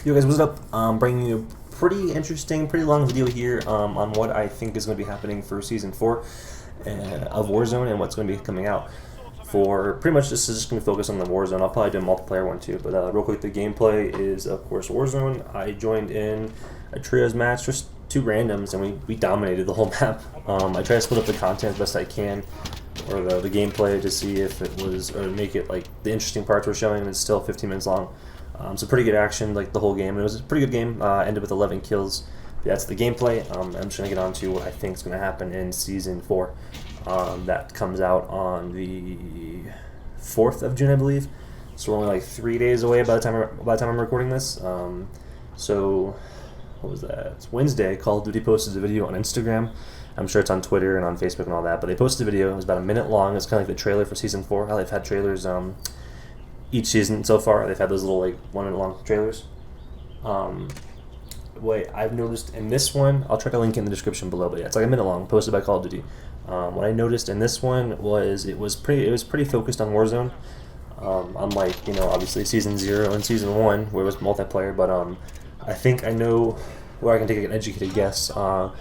Yo guys, what's up? Bringing you a pretty interesting, pretty long video here on what I think is going to be happening for Season 4 of Warzone and what's going to be coming out. For pretty much this is just going to be focused on the Warzone. I'll probably do a multiplayer one too, but real quick, the gameplay is of course Warzone. I joined in a trios match, just two randoms, and we dominated the whole map. I try to split up the content as best I can, or the gameplay, to see if it was, or make it like the interesting parts we're showing, and it's still 15 minutes long. So pretty good action, like the whole game. It was a pretty good game. Ended with 11 kills. That's the gameplay. I'm just gonna get on to what I think is gonna happen in Season 4. That comes out on the 4th of June, I believe. So we're only like 3 days away by the time I'm recording this. So what was that? It's Wednesday. Call of Duty posted a video on Instagram. I'm sure it's on Twitter and on Facebook and all that. But they posted a video. It was about a minute long. It's kind of like the trailer for Season 4. How they've had trailers each season so far. They've had those little like 1 minute long trailers. Wait, I've noticed in this one, I'll try to link in the description below, but yeah, it's like a minute long, posted by Call of Duty. What I noticed in this one was it was pretty focused on Warzone. Unlike, obviously Season 0 and Season 1 where it was multiplayer, but I think I know where I can take an educated guess for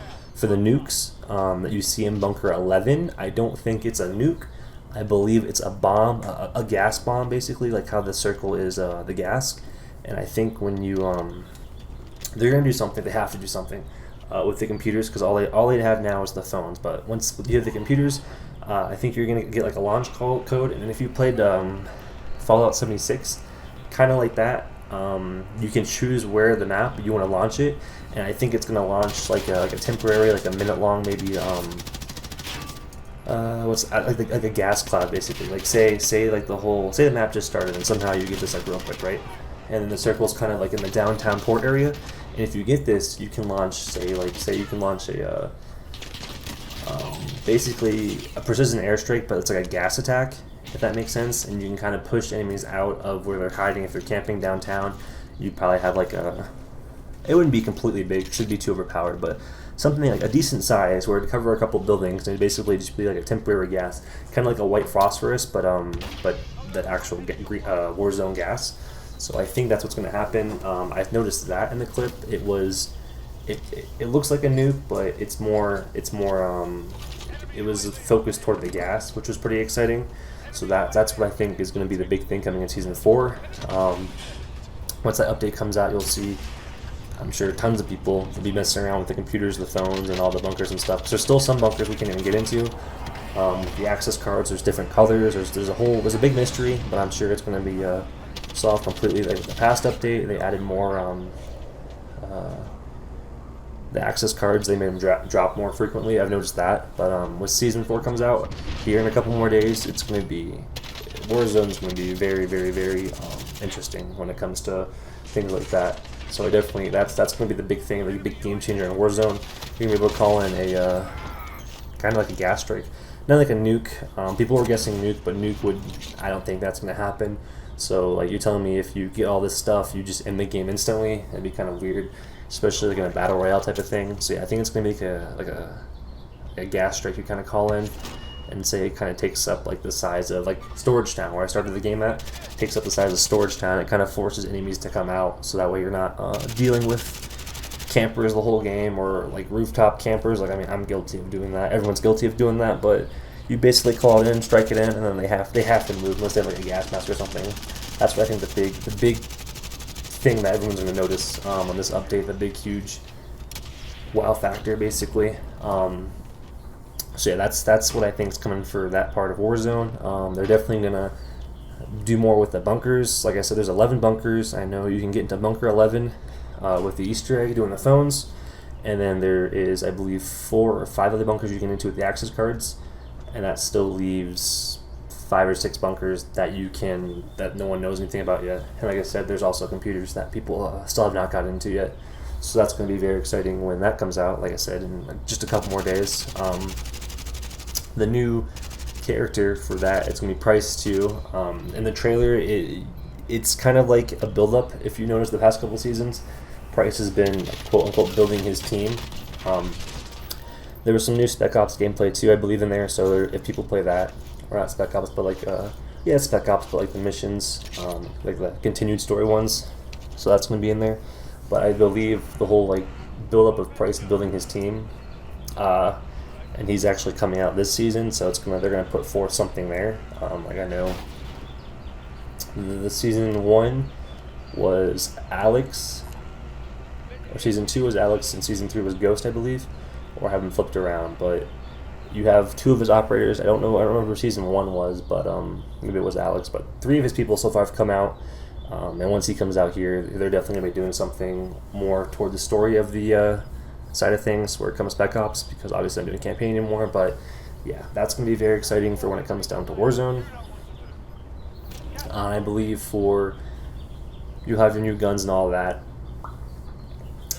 the nukes that you see in Bunker 11. I don't think it's a nuke. I believe it's a bomb, a gas bomb, basically, like how the circle is the gas. And I think when you, they're going to do something, they have to do something with the computers, because all they have now is the phones. But once you have the computers, I think you're going to get like a launch code. And then if you played Fallout 76, kind of like that, you can choose where the map you want to launch it. And I think it's going to launch like a temporary, like a minute long, maybe, like a gas cloud, basically. Like say like the map just started and somehow you get this like real quick, right? And then the circle's kind of like in the downtown port area, and if you get this, you can launch say you can launch a basically a precision airstrike, but it's like a gas attack, if that makes sense. And you can kind of push enemies out of where they're hiding. If they're camping downtown, you'd probably have like it wouldn't be completely big, it should be too overpowered, but something like a decent size where it'd cover a couple buildings, and it'd basically just be like a temporary gas, kind of like a white phosphorus, but that actual Warzone gas. So I think that's what's going to happen. I've noticed that in the clip. It looks like a nuke, but it was focused toward the gas, which was pretty exciting. So that's what I think is going to be the big thing coming in Season 4. Once that update comes out, you'll see, I'm sure tons of people will be messing around with the computers, the phones, and all the bunkers and stuff. There's still some bunkers we can't even get into. The access cards, there's different colors. There's a big mystery, but I'm sure it's going to be solved completely. Like the past update, they added more. The access cards, they made them drop more frequently. I've noticed that. But with Season 4 comes out here in a couple more days, it's going to be Warzone's going to be very, very, very interesting when it comes to things like that. So I definitely, that's going to be the big thing, the big game changer in Warzone. You're going to be able to call in a kind of like a gas strike, not like a nuke. People were guessing nuke, but I don't think that's going to happen. So like you're telling me if you get all this stuff, you just end the game instantly? That'd be kind of weird, especially like in a battle royale type of thing. So yeah, I think it's going to be a gas strike you kind of call in, and say it kind of takes up like the size of like Storage Town, where I started the game at. Takes up the size of Storage Town. It kind of forces enemies to come out, so that way you're not dealing with campers the whole game, or like rooftop campers. Like, I mean, I'm guilty of doing that. Everyone's guilty of doing that, but you basically call it in, strike it in, and then they have to move unless they have like a gas mask or something. That's what I think the big thing that everyone's going to notice on this update, the big huge wow factor, basically. So yeah, that's what I think is coming for that part of Warzone. They're definitely gonna do more with the bunkers. Like I said, there's 11 bunkers. I know you can get into Bunker 11 with the Easter egg doing the phones, and then there is, I believe, 4 or 5 other bunkers you can get into with the access cards, and that still leaves 5 or 6 bunkers that no one knows anything about yet. And like I said, there's also computers that people still have not gotten into yet. So that's going to be very exciting when that comes out. Like I said, in just a couple more days. The new character for that, it's going to be priced too. In the trailer, it's kind of like a build-up. If you notice the past couple seasons, Price has been quote-unquote building his team. There was some new Spec Ops gameplay too, I believe, in there. So if people play that, or not Spec Ops, but like Spec Ops, but like the missions, like the continued story ones. so that's going to be in there. But I believe the whole like build up of Price building his team, and he's actually coming out this season, so they're gonna put forth something there. Like I know, the season 1 was Alex, or season 2 was Alex, and season 3 was Ghost, I believe, or I have them flipped around. But you have 2 of his operators. I don't remember who season 1 was, but maybe it was Alex. But 3 of his people so far have come out. And once he comes out here, they're definitely going to be doing something more toward the story of the side of things where it comes to Spec Ops, because obviously I'm doing a campaign anymore. But yeah, that's going to be very exciting for when it comes down to Warzone. I believe you have your new guns and all that.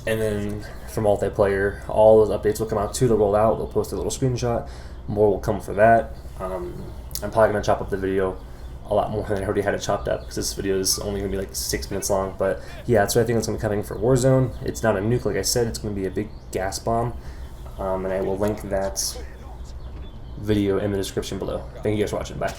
And then for multiplayer, all those updates will come out too. They'll roll out, they'll post a little screenshot. More will come for that. I'm probably going to chop up the video a lot more than I already had it chopped up, because this video is only going to be like 6 minutes long. But yeah, that's what I think is going to be coming for Warzone. It's not a nuke, like I said, it's going to be a big gas bomb. And I will link that video in the description below. Thank you guys for watching. Bye.